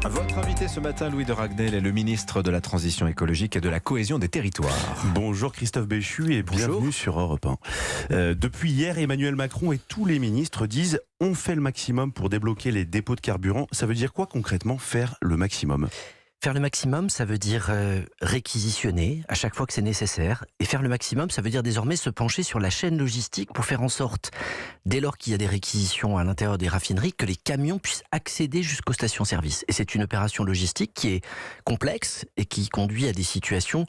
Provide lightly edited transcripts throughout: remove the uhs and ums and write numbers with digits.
Votre invité ce matin, Louis de Ragnel, est le ministre de la Transition écologique et de la cohésion des territoires. Bonjour Christophe Béchu et bienvenue sur Europe 1. Depuis hier, Emmanuel Macron et tous les ministres disent « on fait le maximum pour débloquer les dépôts de carburant ». Ça veut dire quoi concrètement, faire le maximum ? Faire le maximum, ça veut dire réquisitionner à chaque fois que c'est nécessaire. Et faire le maximum, ça veut dire désormais se pencher sur la chaîne logistique pour faire en sorte, dès lors qu'il y a des réquisitions à l'intérieur des raffineries, que les camions puissent accéder jusqu'aux stations-service. Et c'est une opération logistique qui est complexe et qui conduit à des situations,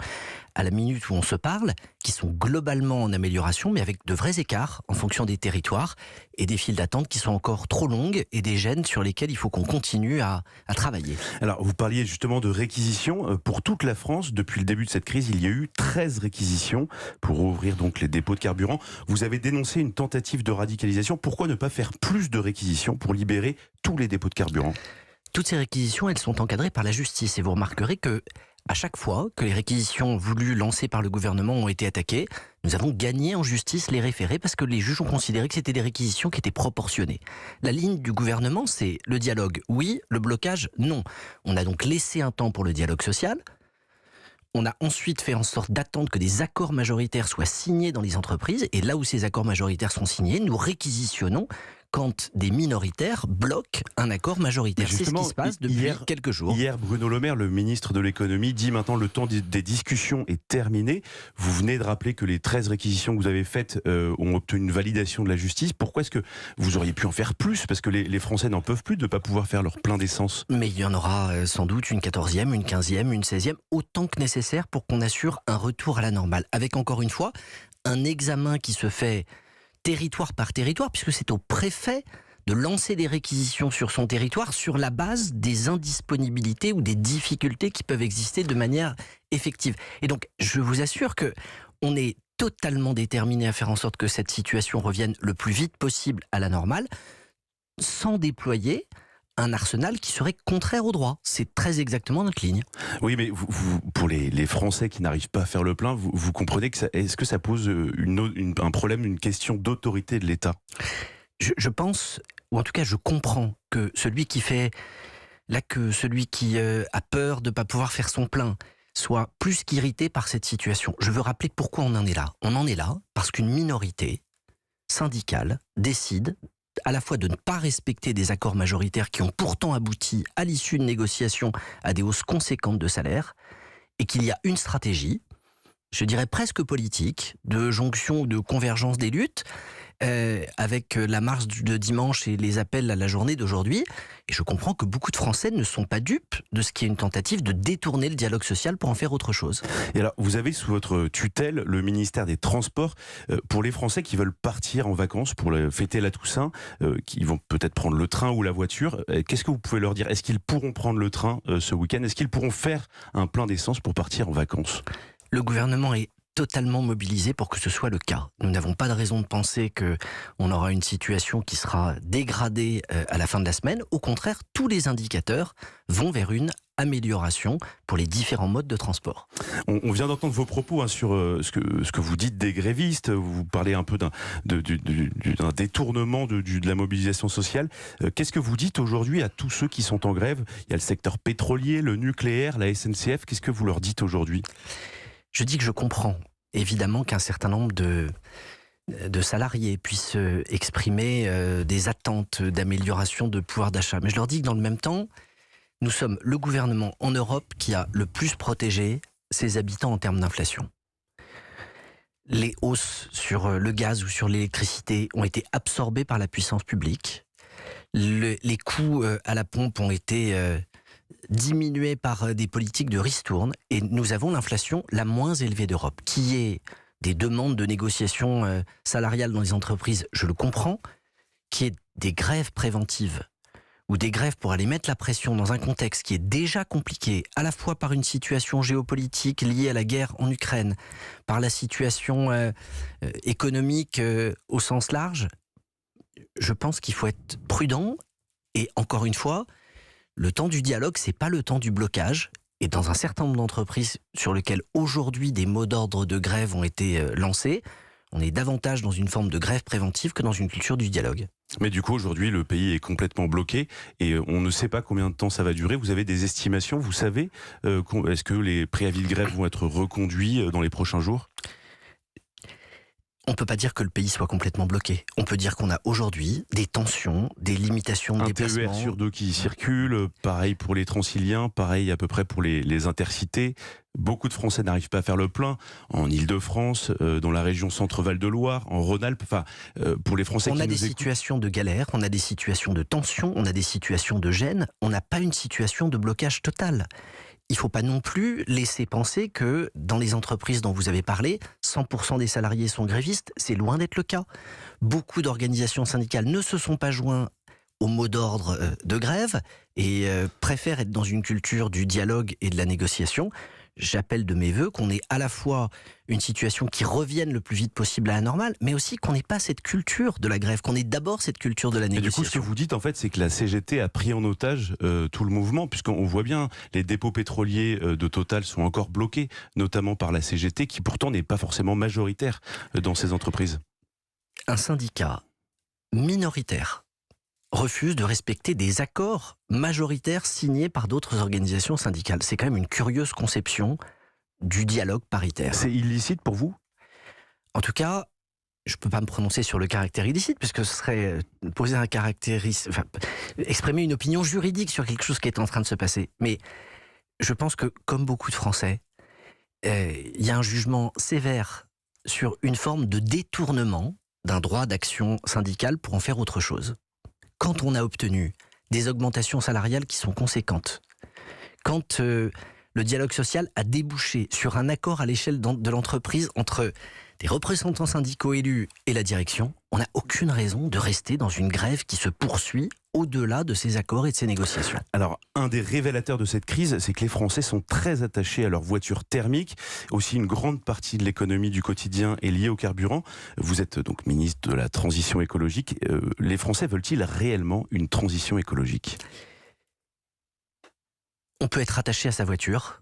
à la minute où on se parle, qui sont globalement en amélioration, mais avec de vrais écarts en fonction des territoires et des files d'attente qui sont encore trop longues et des gênes sur lesquels il faut qu'on continue à travailler. Alors, vous parliez justement de réquisition. Pour toute la France, depuis le début de cette crise, il y a eu 13 réquisitions pour ouvrir donc les dépôts de carburant. Vous avez dénoncé une tentative de radicalisation. Pourquoi ne pas faire plus de réquisitions pour libérer tous les dépôts de carburant ? Toutes ces réquisitions, elles sont encadrées par la justice. Et vous remarquerez que à chaque fois que les réquisitions voulues lancées par le gouvernement ont été attaquées, nous avons gagné en justice les référés parce que les juges ont considéré que c'était des réquisitions qui étaient proportionnées. La ligne du gouvernement, c'est le dialogue, oui, le blocage, non. On a donc laissé un temps pour le dialogue social. On a ensuite fait en sorte d'attendre que des accords majoritaires soient signés dans les entreprises. Et là où ces accords majoritaires sont signés, nous réquisitionnons quand des minoritaires bloquent un accord majoritaire. C'est ce qui se passe depuis quelques jours. Hier, Bruno Le Maire, le ministre de l'économie, dit maintenant le temps des discussions est terminé. Vous venez de rappeler que les 13 réquisitions que vous avez faites ont obtenu une validation de la justice. Pourquoi est-ce que vous auriez pu en faire plus ? Parce que les Français n'en peuvent plus de ne pas pouvoir faire leur plein d'essence. Mais il y en aura sans doute une 14e, une 15e, une 16e, autant que nécessaire pour qu'on assure un retour à la normale. Avec encore une fois, un examen qui se fait territoire par territoire, puisque c'est au préfet de lancer des réquisitions sur son territoire sur la base des indisponibilités ou des difficultés qui peuvent exister de manière effective. Et donc, je vous assure que on est totalement déterminé à faire en sorte que cette situation revienne le plus vite possible à la normale, sans déployer un arsenal qui serait contraire au droit. C'est très exactement notre ligne. Oui, mais pour les Français qui n'arrivent pas à faire le plein, vous comprenez que est-ce que ça pose un problème, une question d'autorité de l'État ? Je pense, ou en tout cas je comprends que celui qui a peur de ne pas pouvoir faire son plein soit plus qu'irrité par cette situation. Je veux rappeler pourquoi on en est là. On en est là parce qu'une minorité syndicale décide à la fois de ne pas respecter des accords majoritaires qui ont pourtant abouti à l'issue de négociations à des hausses conséquentes de salaire, et qu'il y a une stratégie, je dirais presque politique, de jonction ou de convergence des luttes, avec la marche de dimanche et les appels à la journée d'aujourd'hui. Et je comprends que beaucoup de Français ne sont pas dupes de ce qui est une tentative de détourner le dialogue social pour en faire autre chose. Et alors, vous avez sous votre tutelle le ministère des Transports. Pour les Français qui veulent partir en vacances pour fêter la Toussaint, qui vont peut-être prendre le train ou la voiture, qu'est-ce que vous pouvez leur dire ? Est-ce qu'ils pourront prendre le train ce week-end ? Est-ce qu'ils pourront faire un plein d'essence pour partir en vacances ? Le gouvernement est totalement mobilisé pour que ce soit le cas. Nous n'avons pas de raison de penser qu'on aura une situation qui sera dégradée à la fin de la semaine. Au contraire, tous les indicateurs vont vers une amélioration pour les différents modes de transport. On vient d'entendre vos propos sur ce que vous dites des grévistes. Vous parlez un peu d'un détournement de la mobilisation sociale. Qu'est-ce que vous dites aujourd'hui à tous ceux qui sont en grève ? Il y a le secteur pétrolier, le nucléaire, la SNCF. Qu'est-ce que vous leur dites aujourd'hui ? Je dis que je comprends évidemment qu'un certain nombre de salariés puissent exprimer des attentes d'amélioration de pouvoir d'achat. Mais je leur dis que dans le même temps, nous sommes le gouvernement en Europe qui a le plus protégé ses habitants en termes d'inflation. Les hausses sur le gaz ou sur l'électricité ont été absorbées par la puissance publique. Les coûts à la pompe ont été diminués par des politiques de ristourne, et nous avons l'inflation la moins élevée d'Europe, qui est des demandes de négociations salariales dans les entreprises, je le comprends, qui est des grèves préventives ou des grèves pour aller mettre la pression dans un contexte qui est déjà compliqué, à la fois par une situation géopolitique liée à la guerre en Ukraine, par la situation économique au sens large. Je pense qu'il faut être prudent, et encore une fois, le temps du dialogue, c'est pas le temps du blocage. Et dans un certain nombre d'entreprises sur lesquelles aujourd'hui des mots d'ordre de grève ont été lancés, on est davantage dans une forme de grève préventive que dans une culture du dialogue. Mais du coup, aujourd'hui, le pays est complètement bloqué et on ne sait pas combien de temps ça va durer. Vous avez des estimations, vous savez, est-ce que les préavis de grève vont être reconduits dans les prochains jours ? On ne peut pas dire que le pays soit complètement bloqué. On peut dire qu'on a aujourd'hui des tensions, des limitations de déplacement. Un TER sur 2 qui circule, pareil pour les Transiliens, pareil à peu près pour les intercités. Beaucoup de Français n'arrivent pas à faire le plein en Île-de-France, dans la région Centre-Val de Loire, en Rhône-Alpes. Enfin, pour les Français qui nous écoutent. On a des situations de galère, on a des situations de tension, on a des situations de gêne. On n'a pas une situation de blocage total. Il ne faut pas non plus laisser penser que dans les entreprises dont vous avez parlé, 100% des salariés sont grévistes. C'est loin d'être le cas. Beaucoup d'organisations syndicales ne se sont pas joints au mot d'ordre de grève et préfèrent être dans une culture du dialogue et de la négociation. J'appelle de mes voeux qu'on ait à la fois une situation qui revienne le plus vite possible à la normale, mais aussi qu'on n'ait pas cette culture de la grève, qu'on ait d'abord cette culture de la négociation. Et du coup, ce que vous dites, en fait, c'est que la CGT a pris en otage tout le mouvement, puisqu'on voit bien, les dépôts pétroliers de Total sont encore bloqués, notamment par la CGT, qui pourtant n'est pas forcément majoritaire dans ces entreprises. Un syndicat minoritaire refuse de respecter des accords majoritaires signés par d'autres organisations syndicales. C'est quand même une curieuse conception du dialogue paritaire. C'est illicite pour vous ? En tout cas, je ne peux pas me prononcer sur le caractère illicite, puisque ce serait poser un exprimer une opinion juridique sur quelque chose qui est en train de se passer. Mais je pense que, comme beaucoup de Français, il y a un jugement sévère sur une forme de détournement d'un droit d'action syndicale pour en faire autre chose. Quand on a obtenu des augmentations salariales qui sont conséquentes, quand le dialogue social a débouché sur un accord à l'échelle de l'entreprise entre des représentants syndicaux élus et la direction, on n'a aucune raison de rester dans une grève qui se poursuit au-delà de ces accords et de ces négociations. Alors, un des révélateurs de cette crise, c'est que les Français sont très attachés à leur voiture thermique. Aussi, une grande partie de l'économie du quotidien est liée au carburant. Vous êtes donc ministre de la Transition écologique. Les Français veulent-ils réellement une transition écologique ? On peut être attaché à sa voiture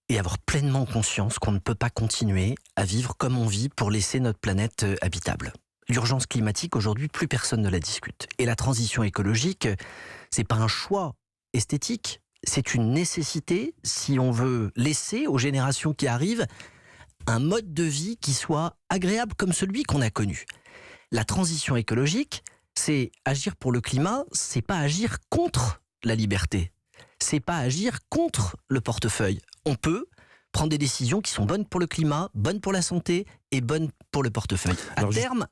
et avoir pleinement conscience qu'on ne peut pas continuer à vivre comme on vit pour laisser notre planète habitable. L'urgence climatique, aujourd'hui, plus personne ne la discute. Et la transition écologique, c'est pas un choix esthétique, c'est une nécessité si on veut laisser aux générations qui arrivent un mode de vie qui soit agréable comme celui qu'on a connu. La transition écologique, c'est agir pour le climat, c'est pas agir contre la liberté. C'est pas agir contre le portefeuille. On peut prendre des décisions qui sont bonnes pour le climat, bonnes pour la santé et bonnes pour le portefeuille. À terme,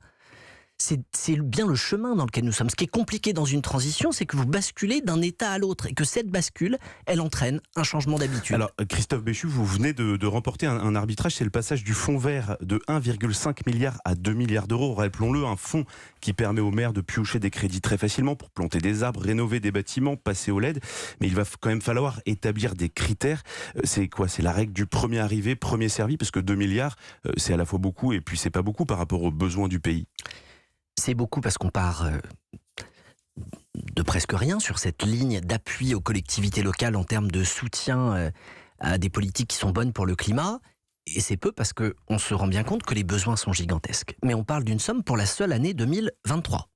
c'est bien le chemin dans lequel nous sommes. Ce qui est compliqué dans une transition, c'est que vous basculez d'un état à l'autre et que cette bascule, elle entraîne un changement d'habitude. Alors, Christophe Béchu, vous venez de remporter un arbitrage, c'est le passage du fonds vert de 1,5 milliard à 2 milliards d'euros. Rappelons-le, un fonds qui permet aux maires de piocher des crédits très facilement pour planter des arbres, rénover des bâtiments, passer au LED. Mais il va quand même falloir établir des critères. C'est quoi ? C'est la règle du premier arrivé, premier servi, parce que 2 milliards, c'est à la fois beaucoup et puis c'est pas beaucoup par rapport aux besoins du pays. C'est beaucoup parce qu'on part de presque rien sur cette ligne d'appui aux collectivités locales en termes de soutien à des politiques qui sont bonnes pour le climat. Et c'est peu parce qu'on se rend bien compte que les besoins sont gigantesques. Mais on parle d'une somme pour la seule année 2023.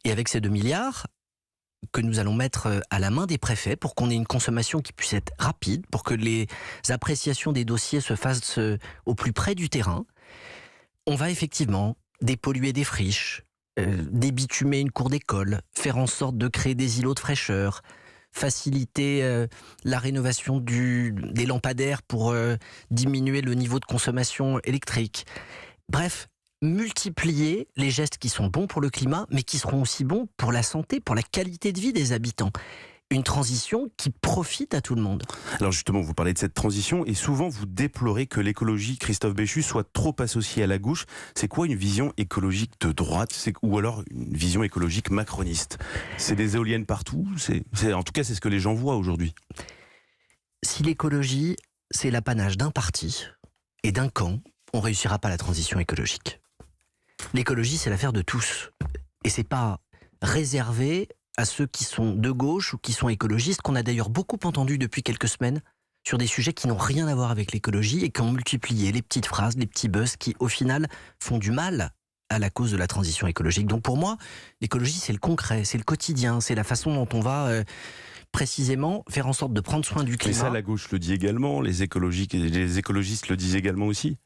Et avec ces 2 milliards que nous allons mettre à la main des préfets pour qu'on ait une consommation qui puisse être rapide, pour que les appréciations des dossiers se fassent au plus près du terrain, on va effectivement dépolluer des friches, débitumer une cour d'école, faire en sorte de créer des îlots de fraîcheur, faciliter la rénovation des lampadaires pour diminuer le niveau de consommation électrique. Bref, multiplier les gestes qui sont bons pour le climat, mais qui seront aussi bons pour la santé, pour la qualité de vie des habitants. Une transition qui profite à tout le monde. Alors justement, vous parlez de cette transition et souvent vous déplorez que l'écologie, Christophe Béchu, soit trop associée à la gauche. C'est quoi une vision écologique de droite ou alors une vision écologique macroniste ? C'est des éoliennes partout ? En tout cas, c'est ce que les gens voient aujourd'hui. Si l'écologie, c'est l'apanage d'un parti et d'un camp, on ne réussira pas la transition écologique. L'écologie, c'est l'affaire de tous. Et c'est pas réservé à ceux qui sont de gauche ou qui sont écologistes, qu'on a d'ailleurs beaucoup entendu depuis quelques semaines sur des sujets qui n'ont rien à voir avec l'écologie et qui ont multiplié les petites phrases, les petits buzz qui, au final, font du mal à la cause de la transition écologique. Donc pour moi, l'écologie, c'est le concret, c'est le quotidien, c'est la façon dont on va précisément faire en sorte de prendre soin du climat. Mais ça, la gauche le dit également, les écologistes le disent également aussi.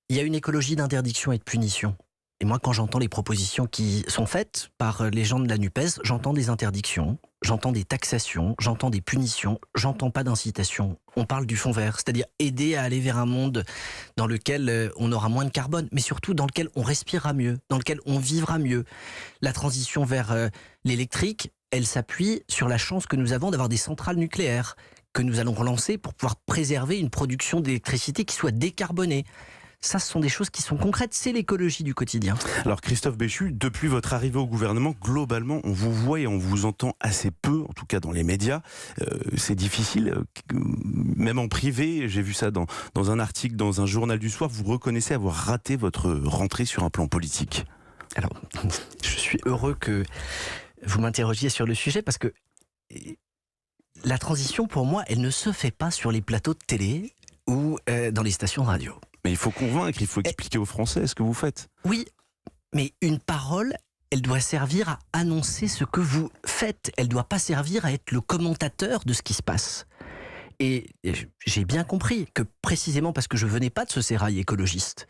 Il y a une écologie d'interdiction et de punition. Et moi, quand j'entends les propositions qui sont faites par les gens de la NUPES, j'entends des interdictions, j'entends des taxations, j'entends des punitions, j'entends pas d'incitation. On parle du fond vert, c'est-à-dire aider à aller vers un monde dans lequel on aura moins de carbone, mais surtout dans lequel on respirera mieux, dans lequel on vivra mieux. La transition vers l'électrique, elle s'appuie sur la chance que nous avons d'avoir des centrales nucléaires que nous allons relancer pour pouvoir préserver une production d'électricité qui soit décarbonée. Ça, ce sont des choses qui sont concrètes, c'est l'écologie du quotidien. Alors Christophe Béchu, depuis votre arrivée au gouvernement, globalement, on vous voit et on vous entend assez peu, en tout cas dans les médias. C'est difficile, même en privé, j'ai vu ça dans un article, dans un journal du soir, vous reconnaissez avoir raté votre rentrée sur un plan politique. Alors, je suis heureux que vous m'interrogiez sur le sujet parce que la transition, pour moi, elle ne se fait pas sur les plateaux de télé ou dans les stations de radio. Mais il faut convaincre, il faut expliquer aux Français ce que vous faites. Oui, mais une parole, elle doit servir à annoncer ce que vous faites. Elle ne doit pas servir à être le commentateur de ce qui se passe. Et j'ai bien compris que précisément parce que je venais pas de ce sérail écologiste,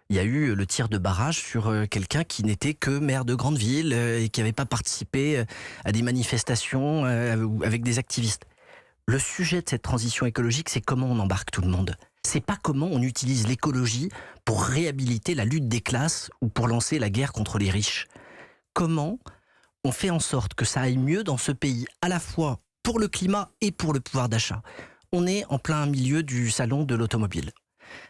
il y a eu le tir de barrage sur quelqu'un qui n'était que maire de grande ville et qui n'avait pas participé à des manifestations avec des activistes. Le sujet de cette transition écologique, c'est comment on embarque tout le monde. C'est pas comment on utilise l'écologie pour réhabiliter la lutte des classes ou pour lancer la guerre contre les riches. Comment on fait en sorte que ça aille mieux dans ce pays, à la fois pour le climat et pour le pouvoir d'achat. On est en plein milieu du salon de l'automobile,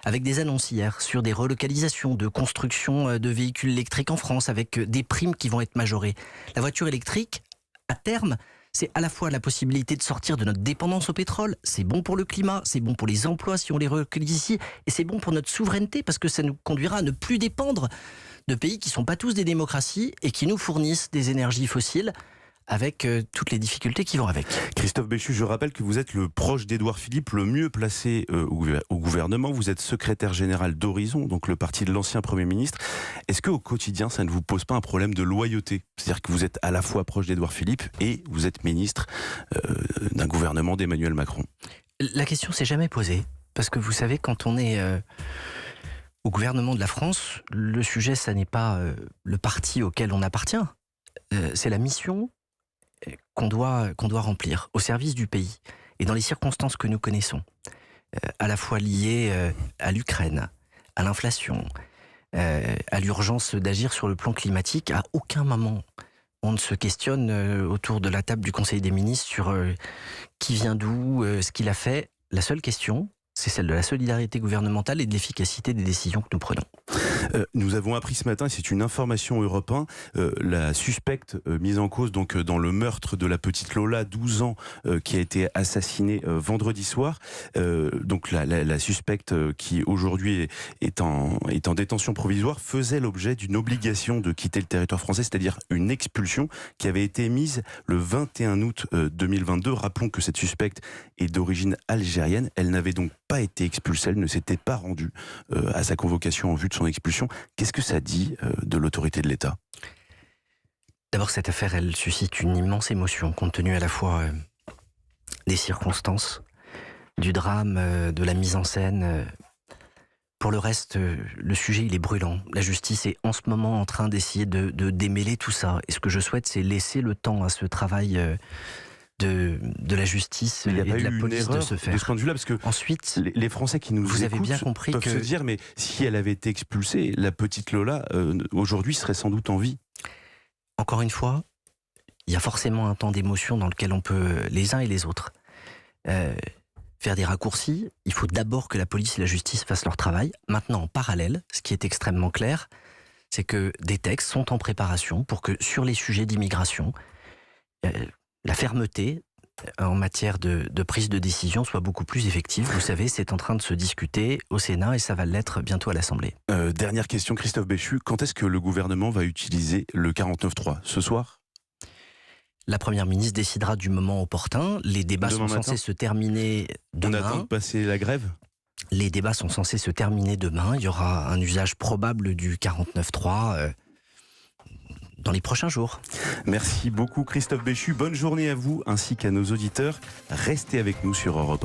avec des annonces hier sur des relocalisations de construction de véhicules électriques en France, avec des primes qui vont être majorées. La voiture électrique, à terme, c'est à la fois la possibilité de sortir de notre dépendance au pétrole, c'est bon pour le climat, c'est bon pour les emplois si on les relocalise ici, et c'est bon pour notre souveraineté parce que ça nous conduira à ne plus dépendre de pays qui ne sont pas tous des démocraties et qui nous fournissent des énergies fossiles avec toutes les difficultés qui vont avec. Christophe Béchu, je rappelle que vous êtes le proche d'Édouard Philippe, le mieux placé au gouvernement. Vous êtes secrétaire général d'Horizon, donc le parti de l'ancien Premier ministre. Est-ce qu'au quotidien, ça ne vous pose pas un problème de loyauté ? C'est-à-dire que vous êtes à la fois proche d'Édouard Philippe et vous êtes ministre d'un gouvernement d'Emmanuel Macron. La question s'est jamais posée, parce que vous savez, quand on est au gouvernement de la France, le sujet, ça n'est pas le parti auquel on appartient, c'est la mission qu'on doit remplir au service du pays et dans les circonstances que nous connaissons, à la fois liées à l'Ukraine, à l'inflation, à l'urgence d'agir sur le plan climatique. À aucun moment on ne se questionne autour de la table du Conseil des ministres sur qui vient d'où, ce qu'il a fait. La seule question, c'est celle de la solidarité gouvernementale et de l'efficacité des décisions que nous prenons. Nous avons appris ce matin, c'est une information Europe 1, la suspecte mise en cause donc dans le meurtre de la petite Lola, 12 ans, qui a été assassinée vendredi soir. Donc la suspecte qui aujourd'hui est en détention provisoire faisait l'objet d'une obligation de quitter le territoire français, c'est-à-dire une expulsion qui avait été émise le 21 août 2022. Rappelons que cette suspecte est d'origine algérienne. Elle n'avait donc pas été expulsée, elle ne s'était pas rendue à sa convocation en vue de son expulsion. Qu'est-ce que ça dit de l'autorité de l'État ? D'abord, cette affaire, elle suscite une immense émotion, compte tenu à la fois des circonstances, du drame, de la mise en scène. Pour le reste, le sujet, il est brûlant. La justice est en ce moment en train d'essayer de démêler tout ça. Et ce que je souhaite, c'est laisser le temps à ce travail de la justice et de la police de se faire. De ce point de vue-là, parce que ensuite, les Français qui nous écoutent bien compris peuvent se dire, mais si elle avait été expulsée, la petite Lola, aujourd'hui, serait sans doute en vie. Encore une fois, il y a forcément un temps d'émotion dans lequel on peut, les uns et les autres, faire des raccourcis. Il faut d'abord que la police et la justice fassent leur travail. Maintenant, en parallèle, ce qui est extrêmement clair, c'est que des textes sont en préparation pour que sur les sujets d'immigration, la fermeté en matière de prise de décision soit beaucoup plus effective. Vous savez, c'est en train de se discuter au Sénat et ça va l'être bientôt à l'Assemblée. Dernière question, Christophe Béchu. Quand est-ce que le gouvernement va utiliser le 49.3 ? Ce soir ? La Première ministre décidera du moment opportun. Les débats sont censés se terminer demain. On attend de passer la grève ? Les débats sont censés se terminer demain. Il y aura un usage probable du 49.3 dans les prochains jours. Merci beaucoup Christophe Béchu. Bonne journée à vous ainsi qu'à nos auditeurs. Restez avec nous sur Europe 1.